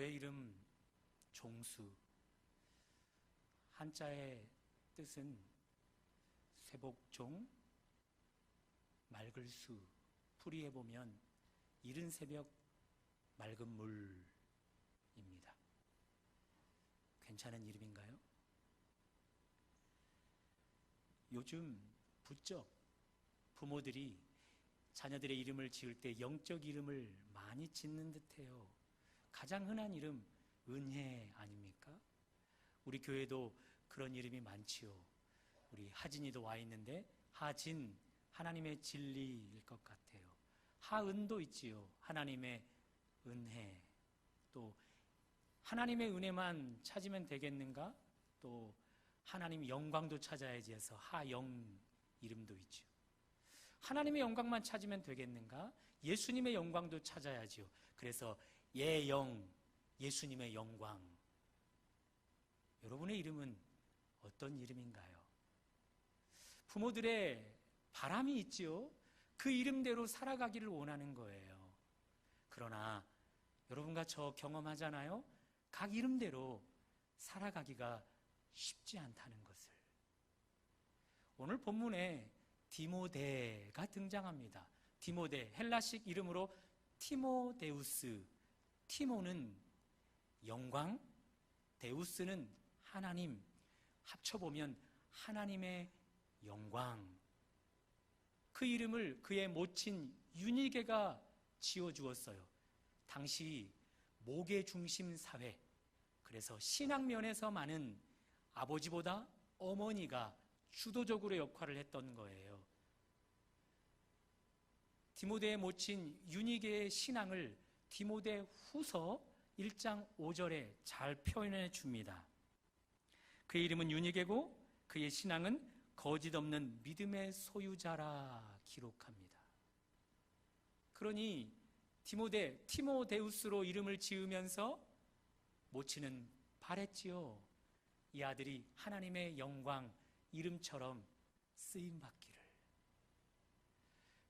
저의 이름 종수, 한자의 뜻은 쇠복종, 맑을 수, 풀이해보면 이른 새벽 맑은 물입니다. 괜찮은 이름인가요? 요즘 부쩍 부모들이 자녀들의 이름을 지을 때 영적 이름을 많이 짓는 듯해요. 가장 흔한 이름 은혜 아닙니까? 우리 교회도 그런 이름이 많지요. 우리 하진이도 와 있는데 하진, 하나님의 진리일 것 같아요. 하은도 있지요. 하나님의 은혜. 또 하나님의 은혜만 찾으면 되겠는가? 또 하나님의 영광도 찾아야지 해서 하영 이름도 있죠. 하나님의 영광만 찾으면 되겠는가? 예수님의 영광도 찾아야지요. 그래서 예영, 예수님의 영광. 여러분의 이름은 어떤 이름인가요? 부모들의 바람이 있지요. 그 이름대로 살아가기를 원하는 거예요. 그러나 여러분과 저 경험하잖아요. 각 이름대로 살아가기가 쉽지 않다는 것을. 오늘 본문에 디모데가 등장합니다. 디모데, 헬라식 이름으로 티모데우스. 티모는 영광, 데우스는 하나님. 합쳐보면 하나님의 영광. 그 이름을 그의 모친 유니게가 지어주었어요. 당시 모계 중심 사회, 그래서 신앙면에서 많은 아버지보다 어머니가 주도적으로 역할을 했던 거예요. 디모데의 모친 유니게의 신앙을 디모데 후서 1장 5절에 잘 표현해 줍니다. 그의 이름은 유니게고 그의 신앙은 거짓 없는 믿음의 소유자라 기록합니다. 그러니 티모데우스로 이름을 지으면서 모친은 바랬지요. 이 아들이 하나님의 영광 이름처럼 쓰임받기를.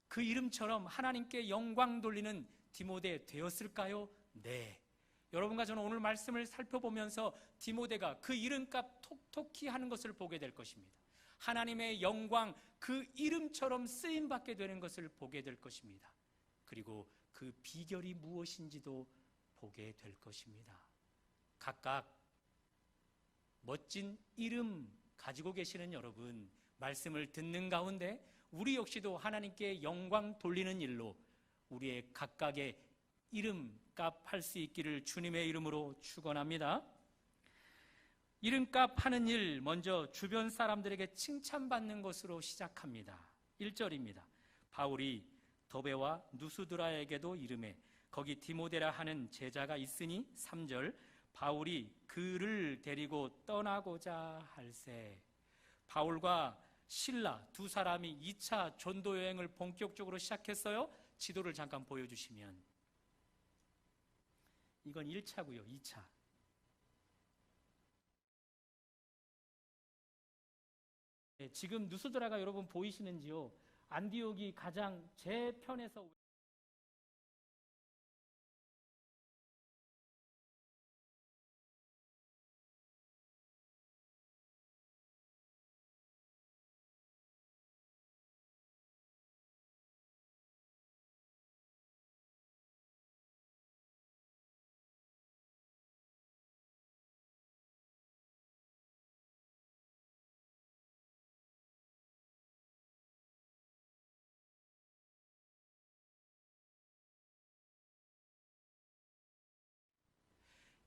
그 이름처럼 하나님께 영광 돌리는 디모데 되었을까요? 네. 여러분과 저는 오늘 말씀을 살펴보면서 디모데가 그 이름값 톡톡히 하는 것을 보게 될 것입니다. 하나님의 영광, 그 이름처럼 쓰임받게 되는 것을 보게 될 것입니다. 그리고 그 비결이 무엇인지도 보게 될 것입니다. 각각 멋진 이름 가지고 계시는 여러분, 말씀을 듣는 가운데 우리 역시도 하나님께 영광 돌리는 일로 우리의 각각의 이름값 할 수 있기를 주님의 이름으로 축원합니다. 이름값 하는 일, 먼저 주변 사람들에게 칭찬받는 것으로 시작합니다. 1절입니다. 바울이 더베와 누스드라에게도 이름해 거기 디모데라 하는 제자가 있으니 3절 바울이 그를 데리고 떠나고자 할세. 바울과 실라 두 사람이 2차 전도 여행을 본격적으로 시작했어요. 지도를 잠깐 보여주시면 이건 1차고요. 2차. 네, 지금 누스드라가 여러분 보이시는지요? 안디옥이 가장 제 편에서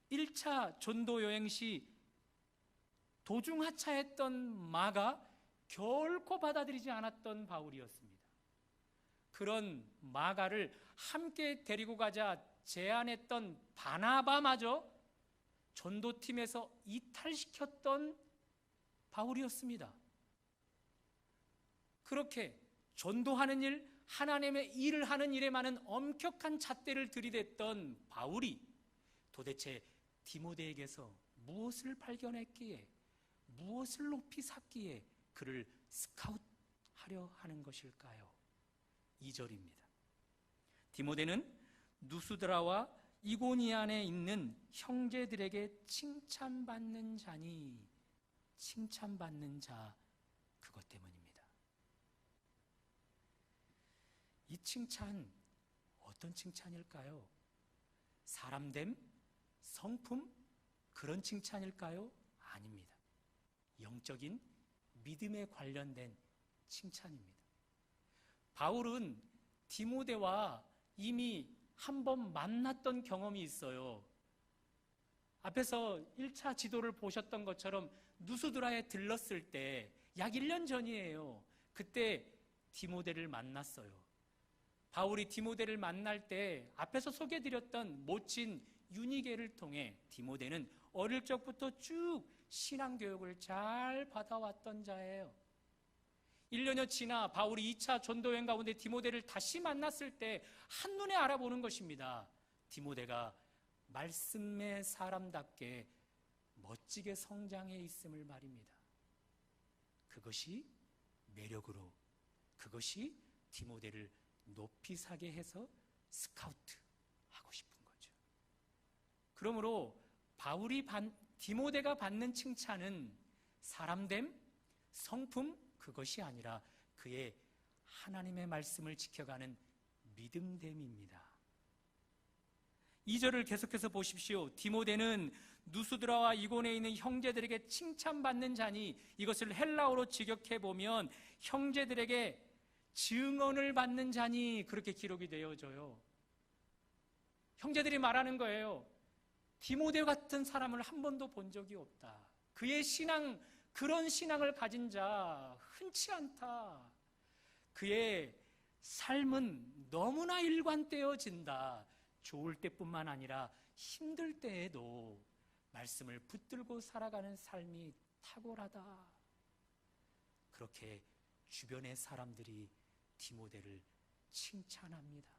일 차 전도 여행 시 도중 하차했던 마가 결코 받아들이지 않았던 바울이었습니다. 그런 마가를 함께 데리고 가자 제안했던 바나바마저 전도팀에서 이탈시켰던 바울이었습니다. 그렇게 전도하는 일, 하나님의 일을 하는 일에만은 엄격한 잣대를 들이댔던 바울이 도대체 디모데에게서 무엇을 발견했기에, 무엇을 높이 샀기에 그를 스카웃하려 하는 것일까요? 2절입니다. 디모데는 누스드라와 이고니안에 있는 형제들에게 칭찬받는 자니, 칭찬받는 자, 그것 때문입니다. 이 칭찬, 어떤 칭찬일까요? 사람됨, 성품, 그런 칭찬일까요? 아닙니다. 영적인 믿음에 관련된 칭찬입니다. 바울은 디모데와 이미 한 번 만났던 경험이 있어요. 앞에서 1차 지도를 보셨던 것처럼 누스드라에 들렀을 때 약 1년 전이에요. 그때 디모데를 만났어요. 바울이 디모데를 만날 때 앞에서 소개해드렸던 모친 유니게를 통해 디모데는 어릴 적부터 쭉 신앙교육을 잘 받아왔던 자예요. 1년여 지나 바울이 2차 전도여행 가운데 디모데를 다시 만났을 때 한눈에 알아보는 것입니다. 디모데가 말씀의 사람답게 멋지게 성장해 있음을 말입니다. 그것이 매력으로, 그것이 디모데를 높이 사게 해서 스카우트 하고 싶은 거죠. 그러므로 디모데가 받는 칭찬은 사람됨, 성품, 그것이 아니라 그의 하나님의 말씀을 지켜가는 믿음됨입니다. 2절을 계속해서 보십시오. 디모데는 누스드라와 이고니에 있는 형제들에게 칭찬받는 자니, 이것을 헬라어로 직역해보면 형제들에게 증언을 받는 자니, 그렇게 기록이 되어져요. 형제들이 말하는 거예요. 디모데 같은 사람을 한 번도 본 적이 없다. 그의 신앙, 그런 신앙을 가진 자 흔치 않다. 그의 삶은 너무나 일관되어진다. 좋을 때뿐만 아니라 힘들 때에도 말씀을 붙들고 살아가는 삶이 탁월하다. 그렇게 주변의 사람들이 디모데를 칭찬합니다.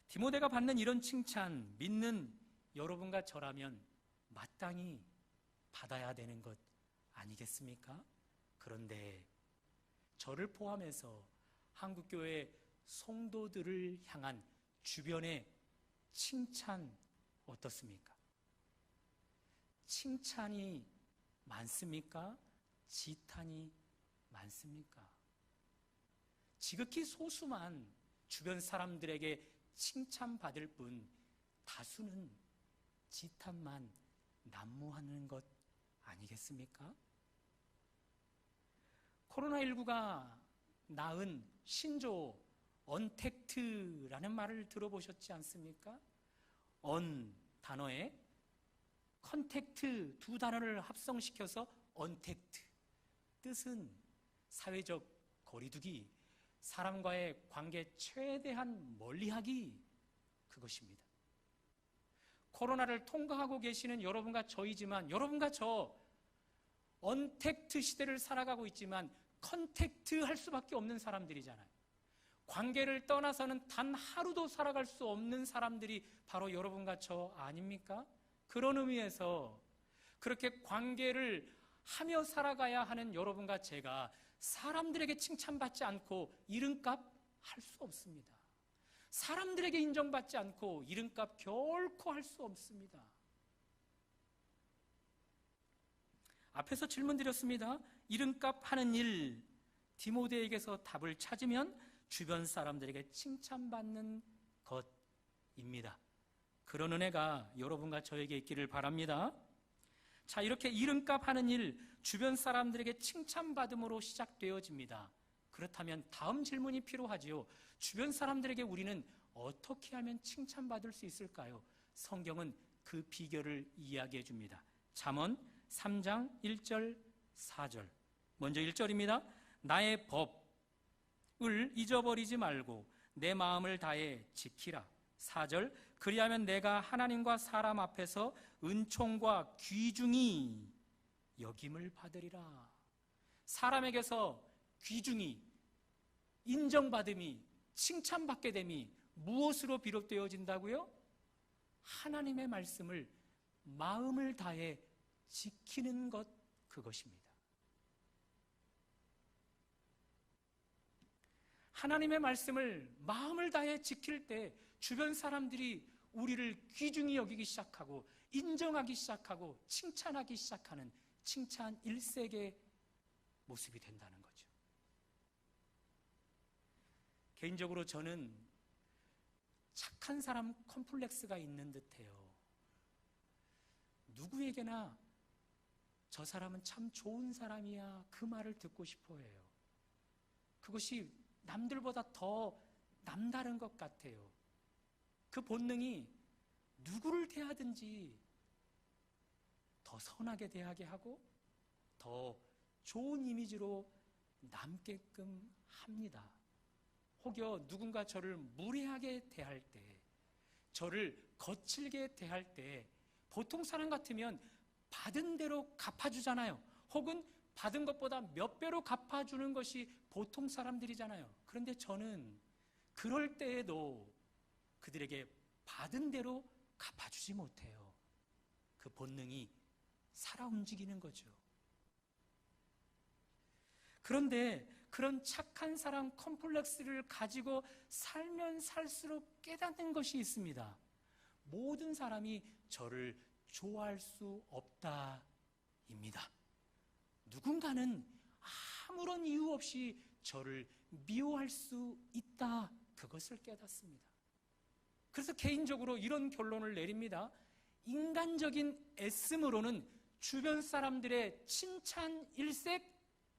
디모데가 받는 이런 칭찬, 믿는 여러분과 저라면 마땅히 받아야 되는 것 아니겠습니까? 그런데 저를 포함해서 한국교회 성도들을 향한 주변의 칭찬 어떻습니까? 칭찬이 많습니까? 지탄이 많습니까? 지극히 소수만 주변 사람들에게 칭찬받을 뿐 다수는 지탄만 난무하는 것 아니겠습니까? 코로나19가 낳은 신조어 언택트라는 말을 들어보셨지 않습니까? 언 단어에 컨택트 두 단어를 합성시켜서 언택트, 뜻은 사회적 거리두기, 사람과의 관계 최대한 멀리하기, 그것입니다. 코로나를 통과하고 계시는 여러분과 저이지만, 여러분과 저 언택트 시대를 살아가고 있지만 컨택트 할 수밖에 없는 사람들이잖아요. 관계를 떠나서는 단 하루도 살아갈 수 없는 사람들이 바로 여러분과 저 아닙니까? 그런 의미에서 그렇게 관계를 하며 살아가야 하는 여러분과 제가 사람들에게 칭찬받지 않고 이름값 할 수 없습니다. 사람들에게 인정받지 않고 이름값 결코 할 수 없습니다. 앞에서 질문 드렸습니다. 이름값 하는 일, 디모데에게서 답을 찾으면 주변 사람들에게 칭찬받는 것입니다. 그런 은혜가 여러분과 저에게 있기를 바랍니다. 자, 이렇게 이름값 하는 일, 주변 사람들에게 칭찬받음으로 시작되어집니다. 그렇다면 다음 질문이 필요하지요. 주변 사람들에게 우리는 어떻게 하면 칭찬받을 수 있을까요? 성경은 그 비결을 이야기해 줍니다. 잠언 3장 1절 4절. 먼저 1절입니다. 나의 법을 잊어버리지 말고 내 마음을 다해 지키라. 4절. 그리하면 내가 하나님과 사람 앞에서 은총과 귀중히 여김을 받으리라. 사람에게서 귀중히, 인정받음이, 칭찬받게 됨이 무엇으로 비롯되어진다고요? 하나님의 말씀을 마음을 다해 지키는 것, 그것입니다. 하나님의 말씀을 마음을 다해 지킬 때 주변 사람들이 우리를 귀중히 여기기 시작하고 인정하기 시작하고 칭찬하기 시작하는 칭찬 일색의 모습이 된다는 거죠. 개인적으로 저는 착한 사람 컴플렉스가 있는 듯해요. 누구에게나 저 사람은 참 좋은 사람이야 그 말을 듣고 싶어 해요. 그것이 남들보다 더 남다른 것 같아요. 그 본능이 누구를 대하든지 더 선하게 대하게 하고 더 좋은 이미지로 남게끔 합니다. 혹여 누군가 저를 무례하게 대할 때, 저를 거칠게 대할 때 보통 사람 같으면 받은 대로 갚아주잖아요. 혹은 받은 것보다 몇 배로 갚아주는 것이 보통 사람들이잖아요. 그런데 저는 그럴 때에도 그들에게 받은 대로 갚아주지 못해요. 그 본능이 살아 움직이는 거죠. 그런데 그런 착한 사람 컴플렉스를 가지고 살면 살수록 깨닫는 것이 있습니다. 모든 사람이 저를 좋아할 수 없다입니다. 누군가는 아무런 이유 없이 저를 미워할 수 있다. 그것을 깨닫습니다. 그래서 개인적으로 이런 결론을 내립니다. 인간적인 애씀으로는 주변 사람들의 칭찬 일색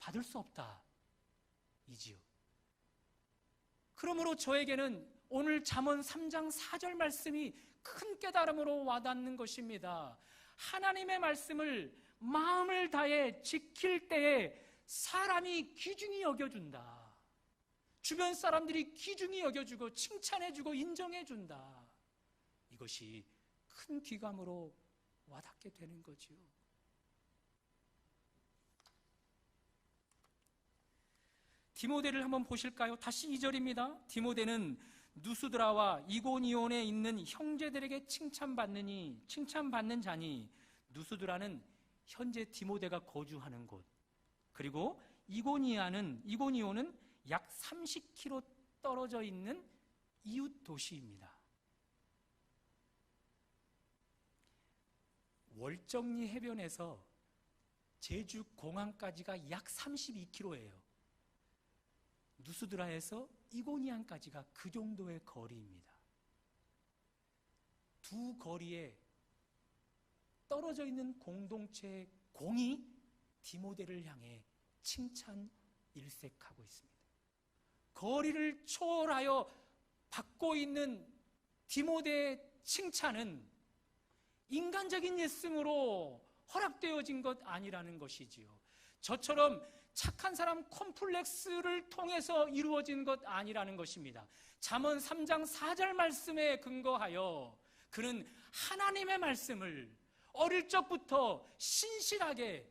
받을 수 없다. 이지요. 그러므로 저에게는 오늘 잠언 3장 4절 말씀이 큰 깨달음으로 와닿는 것입니다. 하나님의 말씀을 마음을 다해 지킬 때에 사람이 귀중히 여겨준다. 주변 사람들이 귀중히 여겨주고 칭찬해주고 인정해준다. 이것이 큰 귀감으로 와닿게 되는 거지요. 디모데를 한번 보실까요? 다시 2절입니다. 디모데는 누스드라와 이고니온에 있는 형제들에게 칭찬받는 자니, 누스드라는 현재 디모데가 거주하는 곳, 그리고 이고니온은 약 30km 떨어져 있는 이웃 도시입니다. 월정리 해변에서 제주 공항까지가 약 32km예요. 누스드라에서 이고니안까지가 그 정도의 거리입니다. 두 거리에 떨어져 있는 공동체의 공이 디모데를 향해 칭찬 일색하고 있습니다. 거리를 초월하여 받고 있는 디모데의 칭찬은 인간적인 예씀으로 허락되어진 것 아니라는 것이지요. 저처럼 착한 사람 콤플렉스를 통해서 이루어진 것 아니라는 것입니다. 잠언 3장 4절 말씀에 근거하여 그는 하나님의 말씀을 어릴 적부터 신실하게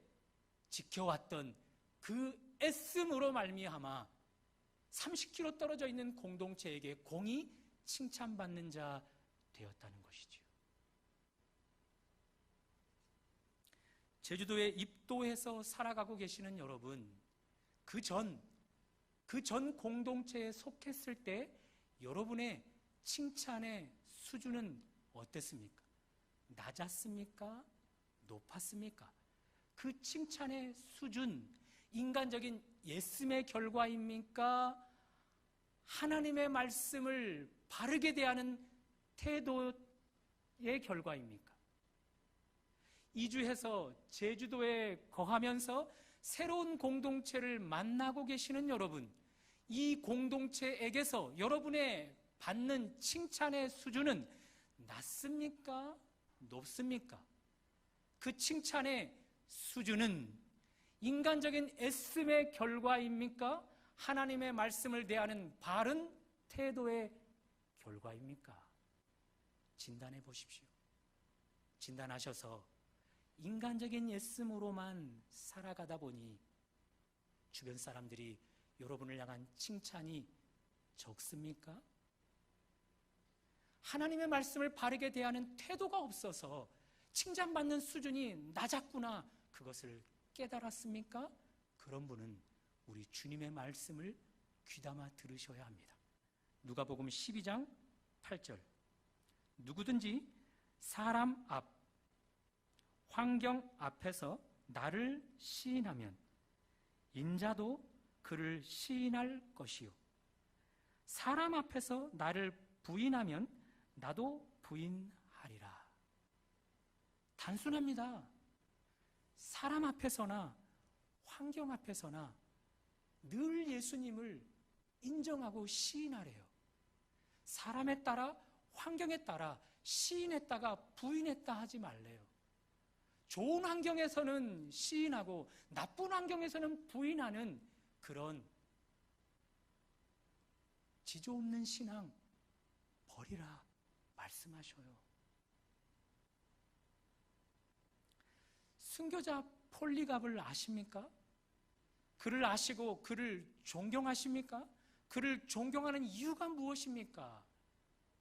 지켜왔던 그 애씀으로 말미암아 30km 떨어져 있는 공동체에게 공히 칭찬받는 자 되었다는 것이지요. 제주도에 입도해서 살아가고 계시는 여러분, 그 전 공동체에 속했을 때 여러분의 칭찬의 수준은 어땠습니까? 낮았습니까? 높았습니까? 그 칭찬의 수준, 인간적인 예씀의 결과입니까? 하나님의 말씀을 바르게 대하는 태도의 결과입니까? 이주해서 제주도에 거하면서 새로운 공동체를 만나고 계시는 여러분, 이 공동체에게서 여러분의 받는 칭찬의 수준은 낮습니까? 높습니까? 그 칭찬의 수준은 인간적인 애씀의 결과입니까? 하나님의 말씀을 대하는 바른 태도의 결과입니까? 진단해 보십시오. 진단하셔서 인간적인 예씀으로만 살아가다 보니 주변 사람들이 여러분을 향한 칭찬이 적습니까? 하나님의 말씀을 바르게 대하는 태도가 없어서 칭찬받는 수준이 낮았구나, 그것을 깨달았습니까? 그런 분은 우리 주님의 말씀을 귀담아 들으셔야 합니다. 누가복음 12장 8절. 누구든지 사람 앞, 환경 앞에서 나를 시인하면 인자도 그를 시인할 것이요. 사람 앞에서 나를 부인하면 나도 부인하리라. 단순합니다. 사람 앞에서나 환경 앞에서나 늘 예수님을 인정하고 시인하래요. 사람에 따라 환경에 따라 시인했다가 부인했다 하지 말래요. 좋은 환경에서는 시인하고 나쁜 환경에서는 부인하는 그런 지조 없는 신앙 버리라 말씀하셔요. 순교자 폴리갑을 아십니까? 그를 아시고 그를 존경하십니까? 그를 존경하는 이유가 무엇입니까?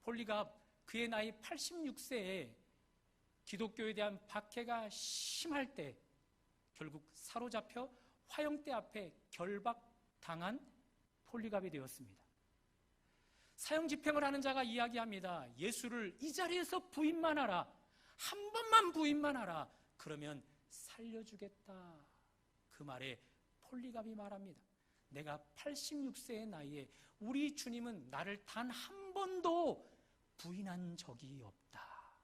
폴리갑, 그의 나이 86세에 기독교에 대한 박해가 심할 때 결국 사로잡혀 화형대 앞에 결박당한 폴리갑이 되었습니다. 사형 집행을 하는 자가 이야기합니다. 예수를 이 자리에서 부인만 하라. 한 번만 부인만 하라. 그러면 살려주겠다. 그 말에 폴리갑이 말합니다. 내가 86세의 나이에 우리 주님은 나를 단 한 번도 부인한 적이 없다.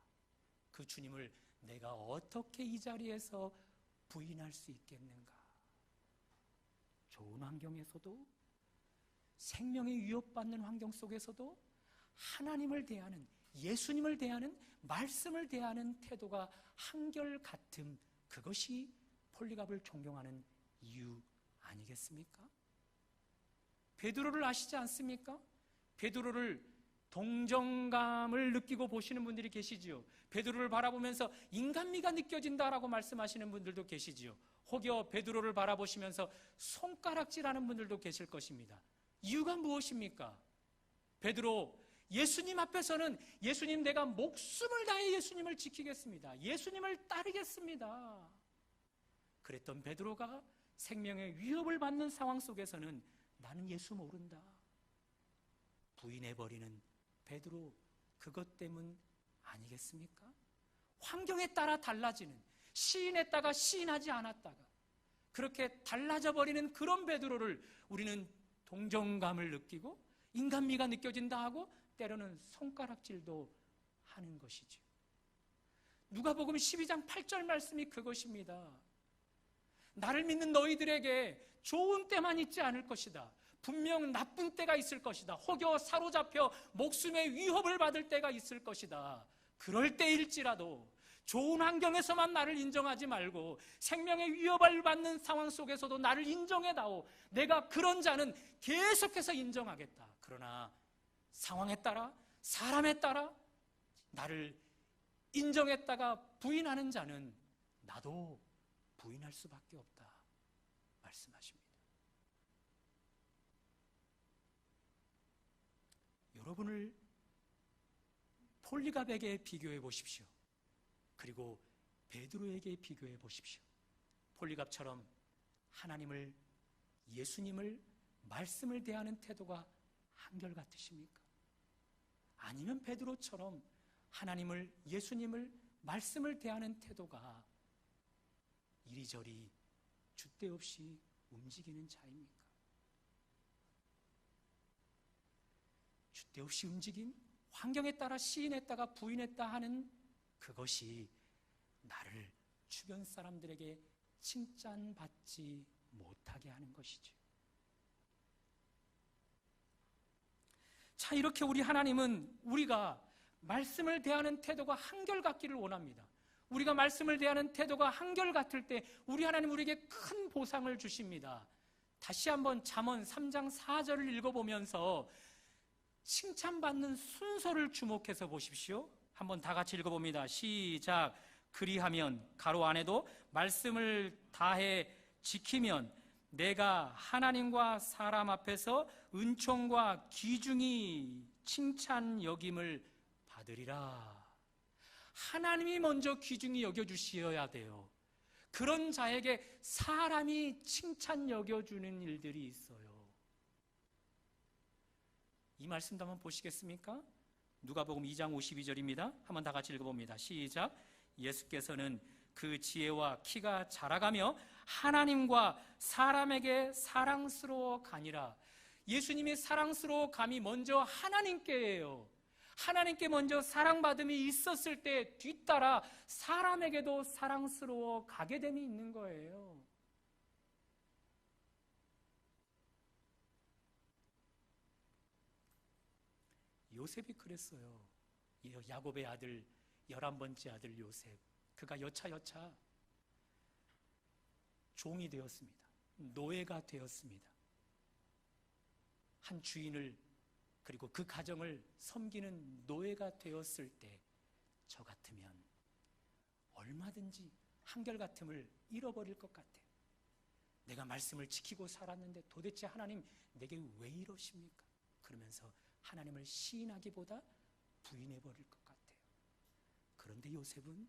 그 주님을 내가 어떻게 이 자리에서 부인할 수 있겠는가? 좋은 환경에서도 생명이 위협받는 환경 속에서도 하나님을 대하는, 예수님을 대하는, 말씀을 대하는 태도가 한결같음, 그것이 폴리갑을 존경하는 이유 아니겠습니까? 베드로를 아시지 않습니까? 베드로를 동정감을 느끼고 보시는 분들이 계시지요. 베드로를 바라보면서 인간미가 느껴진다라고 말씀하시는 분들도 계시지요. 혹여 베드로를 바라보시면서 손가락질하는 분들도 계실 것입니다. 이유가 무엇입니까? 베드로, 예수님 앞에서는 예수님, 내가 목숨을 다해 예수님을 지키겠습니다. 예수님을 따르겠습니다. 그랬던 베드로가 생명의 위협을 받는 상황 속에서는 나는 예수 모른다. 부인해버리는 베드로, 그것 때문 아니겠습니까? 환경에 따라 달라지는, 시인했다가 시인하지 않았다가 그렇게 달라져 버리는 그런 베드로를 우리는 동정감을 느끼고 인간미가 느껴진다 하고 때로는 손가락질도 하는 것이죠. 누가복음 12장 8절 말씀이 그것입니다. 나를 믿는 너희들에게 좋은 때만 있지 않을 것이다. 분명 나쁜 때가 있을 것이다. 혹여 사로잡혀 목숨의 위협을 받을 때가 있을 것이다. 그럴 때일지라도 좋은 환경에서만 나를 인정하지 말고 생명의 위협을 받는 상황 속에서도 나를 인정해다오. 내가 그런 자는 계속해서 인정하겠다. 그러나 상황에 따라, 사람에 따라 나를 인정했다가 부인하는 자는 나도 부인할 수밖에 없다 말씀하십니다. 여러분을 폴리갑에게 비교해 보십시오. 그리고 베드로에게 비교해 보십시오. 폴리갑처럼 하나님을, 예수님을, 말씀을 대하는 태도가 한결같으십니까? 아니면 베드로처럼 하나님을, 예수님을, 말씀을 대하는 태도가 이리저리 줏대 없이 움직이는 자입니까? 줏대 없이 움직임, 환경에 따라 시인했다가 부인했다 하는 그것이 나를 주변 사람들에게 칭찬받지 못하게 하는 것이죠. 자, 이렇게 우리 하나님은 우리가 말씀을 대하는 태도가 한결같기를 원합니다. 우리가 말씀을 대하는 태도가 한결같을 때 우리 하나님 우리에게 큰 보상을 주십니다. 다시 한번 잠언 3장 4절을 읽어보면서 칭찬받는 순서를 주목해서 보십시오. 한번 다 같이 읽어봅니다. 시작. 그리하면, 가로 안에도 말씀을 다해 지키면 내가 하나님과 사람 앞에서 은총과 귀중히 칭찬 여김을 받으리라. 하나님이 먼저 귀중히 여겨주셔야 돼요. 그런 자에게 사람이 칭찬 여겨주는 일들이 있어요. 이 말씀도 한번 보시겠습니까? 누가복음 2장 52절입니다. 한번 다 같이 읽어봅니다. 시작. 예수께서는 그 지혜와 키가 자라가며 하나님과 사람에게 사랑스러워 가니라. 예수님이 사랑스러워 감이 먼저 하나님께예요. 하나님께 먼저 사랑받음이 있었을 때 뒤따라 사람에게도 사랑스러워 가게 됨이 있는 거예요. 요셉이 그랬어요. 야곱의 아들, 11번째 아들 요셉. 그가 여차여차 종이 되었습니다. 노예가 되었습니다. 한 주인을 그리고 그 가정을 섬기는 노예가 되었을 때 저 같으면 얼마든지 한결같음을 잃어버릴 것 같아요. 내가 말씀을 지키고 살았는데 도대체 하나님 내게 왜 이러십니까? 그러면서 하나님을 시인하기보다 부인해버릴 것 같아요. 그런데 요셉은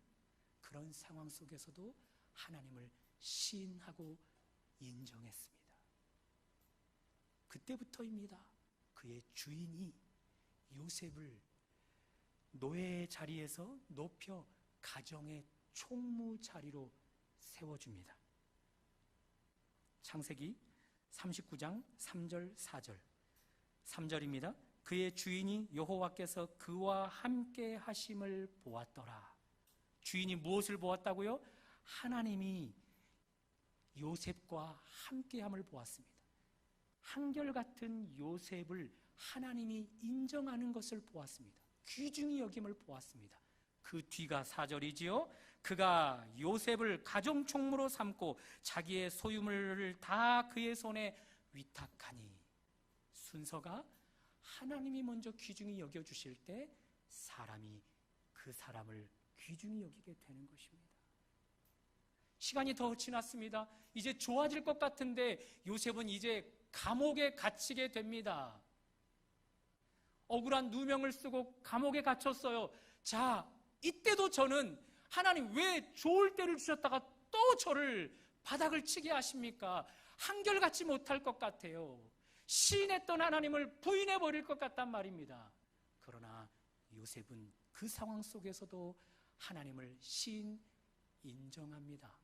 그런 상황 속에서도 하나님을 시인하고 인정했습니다. 그때부터입니다. 그의 주인이 요셉을 노예의 자리에서 높여 가정의 총무 자리로 세워줍니다. 창세기 39장 3절 4절 3절입니다. 그의 주인이 여호와께서 그와 함께 하심을 보았더라. 주인이 무엇을 보았다고요? 하나님이 요셉과 함께함을 보았습니다. 한결같은 요셉을 하나님이 인정하는 것을 보았습니다. 귀중히 여김을 보았습니다. 그 뒤가 4절이지요. 그가 요셉을 가정 총무로 삼고 자기의 소유물을 다 그의 손에 위탁하니, 순서가 하나님이 먼저 귀중히 여겨주실 때 사람이 그 사람을 귀중히 여기게 되는 것입니다. 시간이 더 지났습니다. 이제 좋아질 것 같은데 요셉은 이제 감옥에 갇히게 됩니다. 억울한 누명을 쓰고 감옥에 갇혔어요. 자, 이때도 저는 하나님 왜 좋을 때를 주셨다가 또 저를 바닥을 치게 하십니까? 한결같이 못할 것 같아요. 시인했던 하나님을 부인해버릴 것 같단 말입니다. 그러나 요셉은 그 상황 속에서도 하나님을 시인 인정합니다.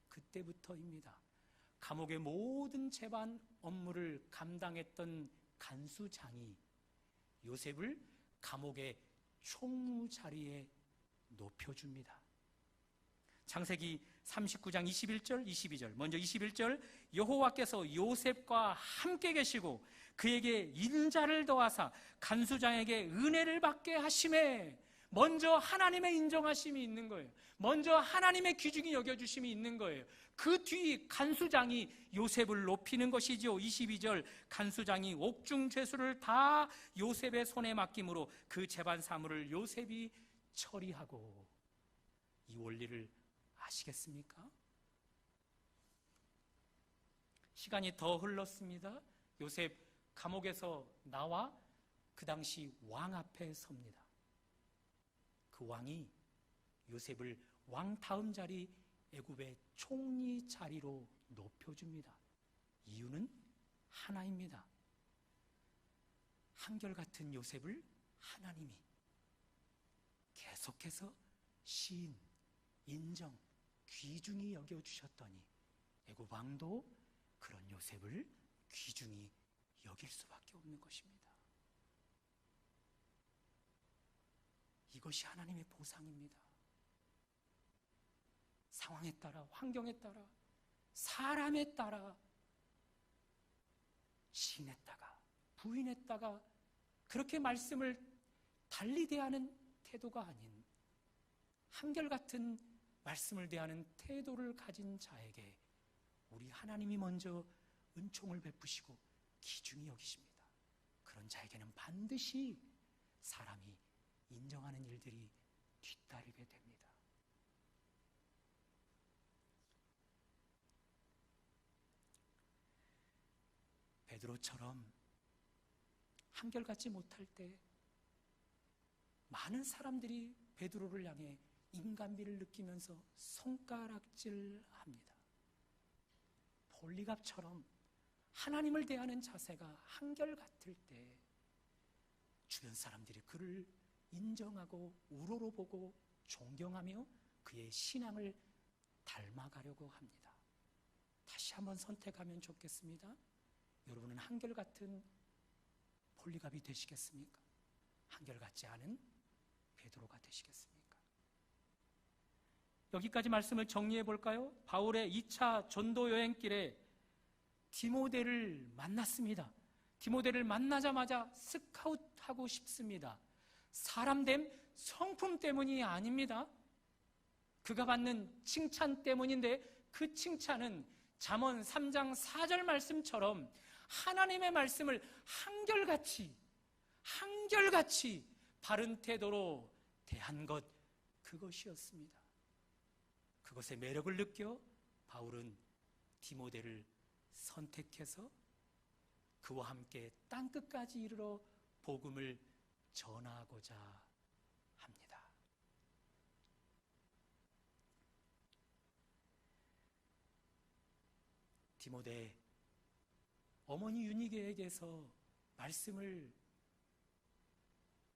그때부터입니다. 감옥의 모든 재반 업무를 감당했던 간수장이 요셉을 감옥의 총무 자리에 높여줍니다. 창세기 39장 21절 22절, 먼저 21절, 여호와께서 요셉과 함께 계시고 그에게 인자를 더하사 간수장에게 은혜를 받게 하심에, 먼저 하나님의 인정하심이 있는 거예요. 먼저 하나님의 귀중히 여겨주심이 있는 거예요. 그 뒤 간수장이 요셉을 높이는 것이죠. 22절, 간수장이 옥중 죄수를 다 요셉의 손에 맡김으로 그 재반 사물을 요셉이 처리하고. 이 원리를 아시겠습니까? 시간이 더 흘렀습니다. 요셉 감옥에서 나와 그 당시 왕 앞에 섭니다. 그 왕이 요셉을 왕 다음 자리 애굽의 총리 자리로 높여줍니다. 이유는 하나입니다. 한결같은 요셉을 하나님이 계속해서 시인, 인정, 귀중히 여겨주셨더니 애굽 왕도 그런 요셉을 귀중히 여길 수밖에 없는 것입니다. 이것이 하나님의 보상입니다. 상황에 따라, 환경에 따라, 사람에 따라 시인했다가 부인했다가 그렇게 말씀을 달리 대하는 태도가 아닌 한결같은 말씀을 대하는 태도를 가진 자에게 우리 하나님이 먼저 은총을 베푸시고 귀중히 여기십니다. 그런 자에게는 반드시 사람이 인정하는 일들이 뒤따르게 됩니다. 베드로처럼 한결같지 못할 때 많은 사람들이 베드로를 향해 인간미를 느끼면서 손가락질합니다. 볼리갑처럼 하나님을 대하는 자세가 한결같을 때 주변 사람들이 그를 인정하고 우러러보고 존경하며 그의 신앙을 닮아가려고 합니다. 다시 한번 선택하면 좋겠습니다. 여러분은 한결같은 폴리갑이 되시겠습니까? 한결같지 않은 베드로가 되시겠습니까? 여기까지 말씀을 정리해 볼까요? 바울의 2차 전도 여행길에 디모데를 만났습니다. 디모데를 만나자마자 스카웃하고 싶습니다. 사람됨, 성품 때문이 아닙니다. 그가 받는 칭찬 때문인데 그 칭찬은 잠언 3장 4절 말씀처럼 하나님의 말씀을 한결같이 바른 태도로 대한 것, 그것이었습니다. 그것의 매력을 느껴 바울은 디모데를 선택해서 그와 함께 땅끝까지 이르러 복음을 전하고자 합니다. 디모데, 어머니 유니게에게서 말씀을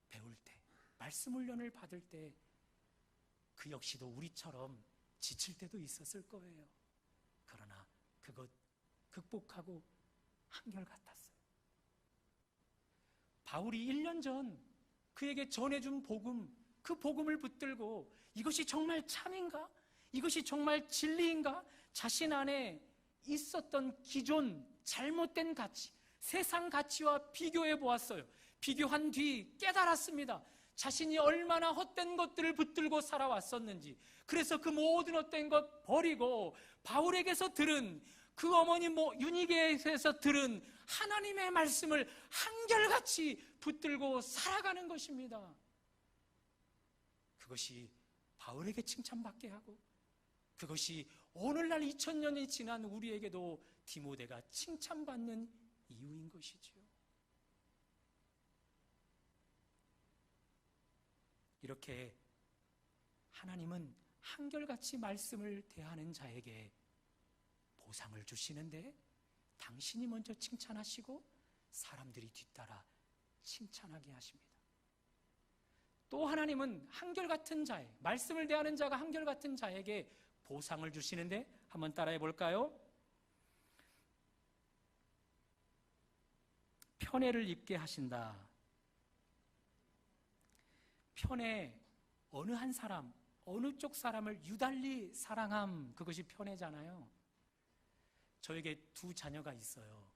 배울 때, 말씀 훈련을 받을 때 그 역시도 우리처럼 지칠 때도 있었을 거예요. 그러나 그것 극복하고 한결같았어요. 바울이 1년 전 그에게 전해준 복음, 그 복음을 붙들고 이것이 정말 참인가? 이것이 정말 진리인가? 자신 안에 있었던 기존 잘못된 가치, 세상 가치와 비교해 보았어요. 비교한 뒤 깨달았습니다. 자신이 얼마나 헛된 것들을 붙들고 살아왔었는지. 그래서 그 모든 헛된 것 버리고 바울에게서 들은, 그 어머니 유니게에서 들은 하나님의 말씀을 한결같이 붙들고 살아가는 것입니다. 그것이 바울에게 칭찬받게 하고, 그것이 오늘날 2000년이 지난 우리에게도 디모데가 칭찬받는 이유인 것이지요. 이렇게 하나님은 한결같이 말씀을 대하는 자에게 보상을 주시는데, 당신이 먼저 칭찬하시고 사람들이 뒤따라 칭찬하게 하십니다. 또 하나님은 한결같은 자에, 말씀을 대하는 자가 한결같은 자에게 보상을 주시는데, 한번 따라해 볼까요? 편애를 입게 하신다. 편애, 어느 한 사람, 어느 쪽 사람을 유달리 사랑함, 그것이 편애잖아요. 저에게 2 자녀가 있어요.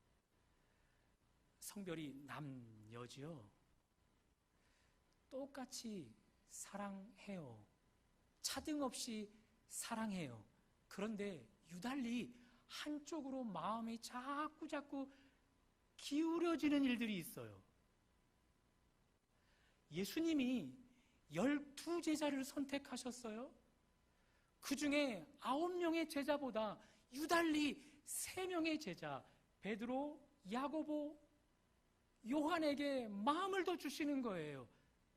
성별이 남녀지요. 똑같이 사랑해요. 차등 없이 사랑해요. 그런데 유달리 한쪽으로 마음이 자꾸 기울어지는 일들이 있어요. 예수님이 12제자를 선택하셨어요. 그 중에 9명의 제자보다 유달리 3명의 제자, 베드로, 야고보, 요한에게 마음을 더 주시는 거예요.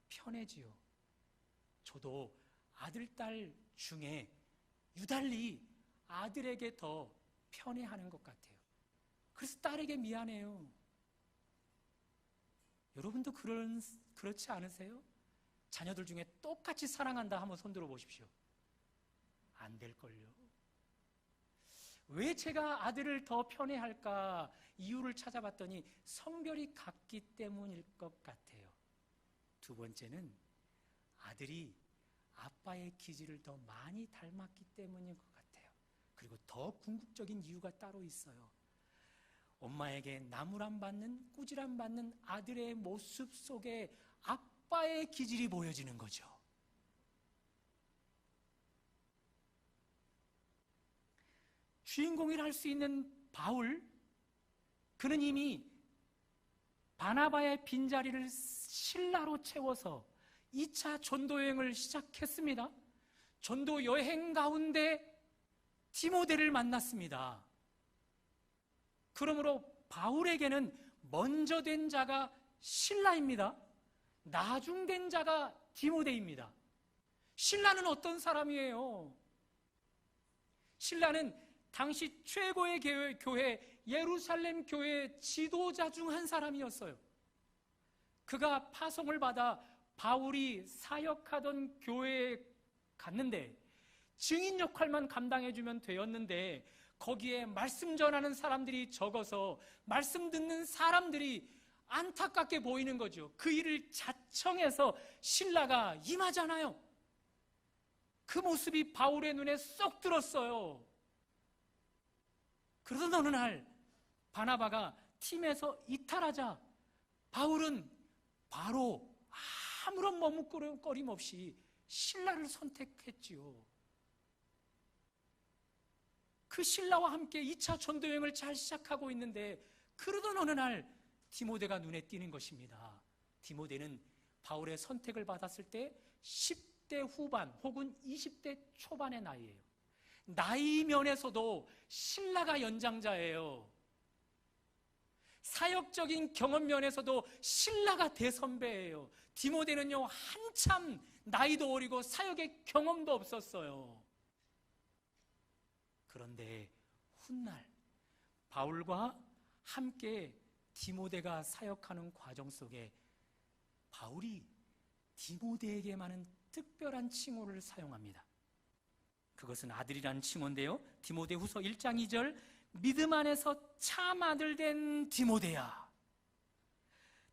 편애지요. 저도 아들, 딸 중에 유달리 아들에게 더 편애하는 것 같아요. 그래서 딸에게 미안해요. 여러분도 그렇지 않으세요? 자녀들 중에 똑같이 사랑한다 한번 손들어 보십시오. 안 될걸요. 왜 제가 아들을 더 편애할까? 이유를 찾아봤더니 성별이 같기 때문일 것 같아요. 2 번째는 아들이 아빠의 기질을 더 많이 닮았기 때문인 것 같아요. 그리고 더 궁극적인 이유가 따로 있어요. 엄마에게 나무람 받는, 꾸지람 받는 아들의 모습 속에 아빠의 기질이 보여지는 거죠. 주인공이라 할 수 있는 바울, 그는 이미 바나바의 빈자리를 신라로 채워서 2차 전도여행을 시작했습니다. 전도여행 가운데 디모데를 만났습니다. 그러므로 바울에게는 먼저 된 자가 신라입니다. 나중된 자가 디모데입니다. 신라는 어떤 사람이에요? 신라는 당시 최고의 교회 예루살렘 교회의 지도자 중 한 사람이었어요. 그가 파송을 받아 바울이 사역하던 교회에 갔는데 증인 역할만 감당해주면 되었는데 거기에 말씀 전하는 사람들이 적어서 말씀 듣는 사람들이 안타깝게 보이는 거죠. 그 일을 자청해서 신라가 임하잖아요. 그 모습이 바울의 눈에 쏙 들었어요. 그러던 어느 날 바나바가 팀에서 이탈하자 바울은 바로 아무런 머뭇거림 없이 신라를 선택했지요. 그 신라와 함께 2차 전도여행을 잘 시작하고 있는데 그러던 어느 날 디모데가 눈에 띄는 것입니다. 디모데는 바울의 선택을 받았을 때 10대 후반 혹은 20대 초반의 나이예요. 나이 면에서도 신라가 연장자예요. 사역적인 경험 면에서도 신라가 대선배예요. 디모데는요 한참 나이도 어리고 사역의 경험도 없었어요. 그런데 훗날 바울과 함께 디모데가 사역하는 과정 속에 바울이 디모데에게만은 특별한 칭호를 사용합니다. 그것은 아들이라는 칭호인데요, 디모데후서 1장 2절 믿음 안에서 참 아들 된 디모데야.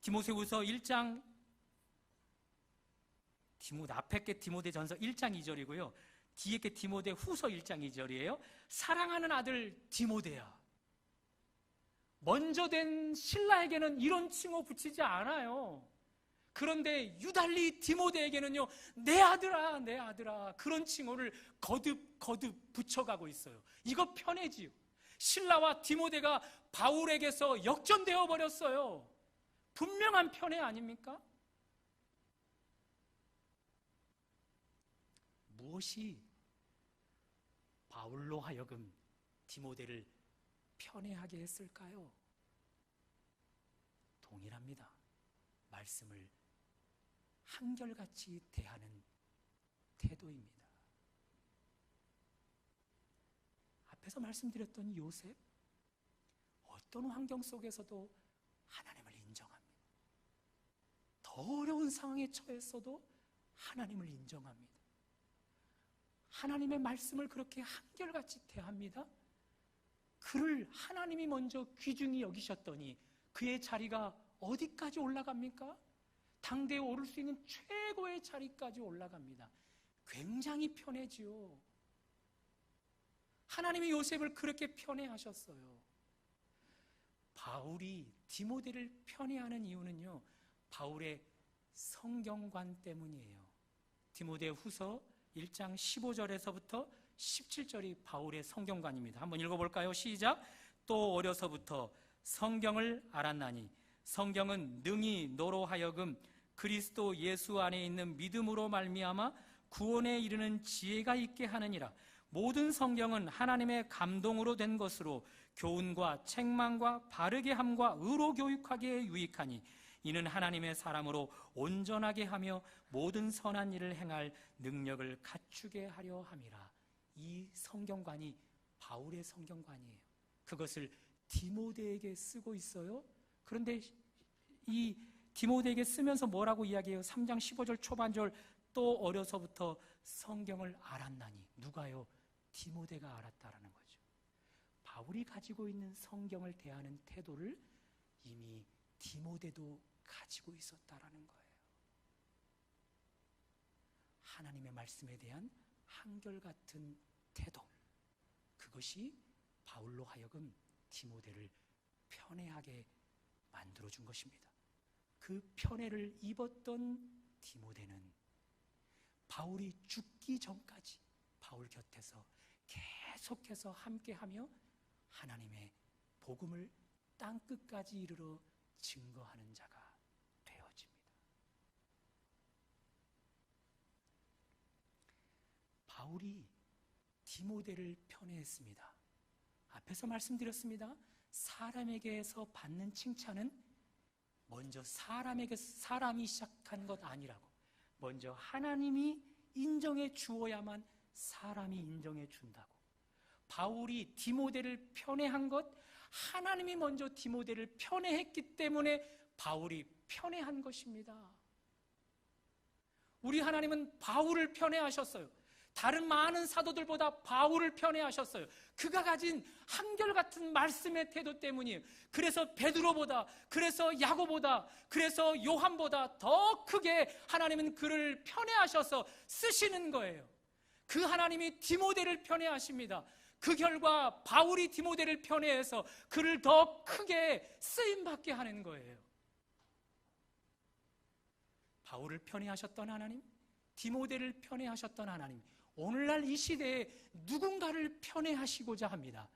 디모데후서 1장 앞에 게 디모데전서 1장 2절이고요 뒤에 게 디모데후서 1장 2절이에요 사랑하는 아들 디모데야. 먼저 된 신라에게는 이런 칭호 붙이지 않아요. 그런데 유달리 디모데에게는요 내 아들아 내 아들아 그런 칭호를 거듭 붙여가고 있어요. 이거 편애지요. 신라와 디모데가 바울에게서 역전되어 버렸어요. 분명한 편애 아닙니까? 무엇이 바울로 하여금 디모데를 편애하게 했을까요? 동일합니다. 말씀을 한결같이 대하는 태도입니다. 앞에서 말씀드렸던 요셉, 어떤 환경 속에서도 하나님을 인정합니다. 더 어려운 상황에 처했어도 하나님을 인정합니다. 하나님의 말씀을 그렇게 한결같이 대합니다. 그를 하나님이 먼저 귀중히 여기셨더니 그의 자리가 어디까지 올라갑니까? 당대에 오를 수 있는 최고의 자리까지 올라갑니다. 굉장히 편해지요. 하나님이 요셉을 그렇게 편애하셨어요. 바울이 디모데를 편애하는 이유는요 바울의 성경관 때문이에요. 디모데후서 1장 15절에서부터 17절이 바울의 성경관입니다. 한번 읽어볼까요? 시작. 또 어려서부터 성경을 알았나니 성경은 능히 너로 하여금 그리스도 예수 안에 있는 믿음으로 말미암아 구원에 이르는 지혜가 있게 하느니라. 모든 성경은 하나님의 감동으로 된 것으로 교훈과 책망과 바르게 함과 의로 교육하기에 유익하니 이는 하나님의 사람으로 온전하게 하며 모든 선한 일을 행할 능력을 갖추게 하려 함이라. 이 성경관이 바울의 성경관이에요. 그것을 디모데에게 쓰고 있어요. 그런데 이 디모데에게 쓰면서 뭐라고 이야기해요? 3장 15절 초반절 또 어려서부터 성경을 알았나니 누가요? 디모데가 알았다라는 거죠. 바울이 가지고 있는 성경을 대하는 태도를 이미 디모데도 가지고 있었다라는 거예요. 하나님의 말씀에 대한 한결같은 태도, 그것이 바울로 하여금 디모데를 편애하게 만들어준 것입니다. 그 편애를 입었던 디모데는 바울이 죽기 전까지 바울 곁에서 계속해서 함께하며 하나님의 복음을 땅끝까지 이르러 증거하는 자가 되어집니다. 바울이 디모데를 편애했습니다. 앞에서 말씀드렸습니다. 사람에게서 받는 칭찬은 먼저 사람이 시작한 것 아니라고, 먼저 하나님이 인정해 주어야만 사람이 인정해 준다고. 바울이 디모데를 편애한 것, 하나님이 먼저 디모데를 편애했기 때문에 바울이 편애한 것입니다. 우리 하나님은 바울을 편애하셨어요. 다른 많은 사도들보다 바울을 편애하셨어요. 그가 가진 한결같은 말씀의 태도 때문이에요. 그래서 베드로보다, 그래서 야고보다, 그래서 요한보다 더 크게 하나님은 그를 편애하셔서 쓰시는 거예요. 그 하나님이 디모데를 편애하십니다. 그 결과 바울이 디모데를 편애해서 그를 더 크게 쓰임받게 하는 거예요. 바울을 편애하셨던 하나님, 디모데를 편애하셨던 하나님, 오늘날 이 시대에 누군가를 편애하시고자 합니다.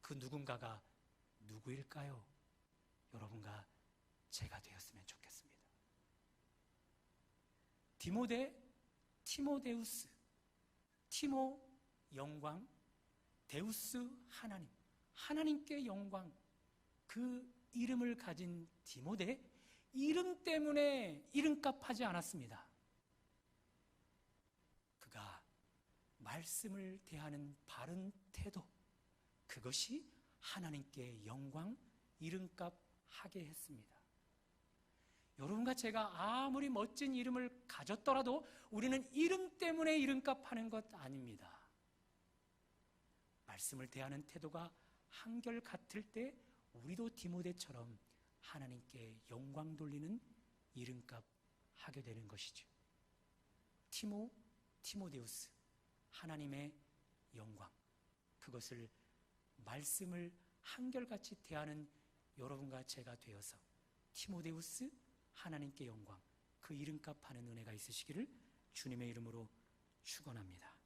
그 누군가가 누구일까요? 여러분과 제가 되었으면 좋겠습니다. 디모데, 티모데우스, 티모 영광, 데우스 하나님, 하나님께 영광. 그 이름을 가진 디모데, 이름 때문에 이름값 하지 않았습니다. 그가 말씀을 대하는 바른 태도, 그것이 하나님께 영광, 이름값 하게 했습니다. 여러분과 제가 아무리 멋진 이름을 가졌더라도 우리는 이름 때문에 이름값 하는 것 아닙니다. 말씀을 대하는 태도가 한결 같을 때 우리도 디모데처럼 하나님께 영광 돌리는 이름값 하게 되는 것이죠. 티모데우스, 하나님의 영광, 그것을 말씀을 한결같이 대하는 여러분과 제가 되어서 티모데우스, 하나님께 영광, 그 이름값 하는 은혜가 있으시기를 주님의 이름으로 축원합니다.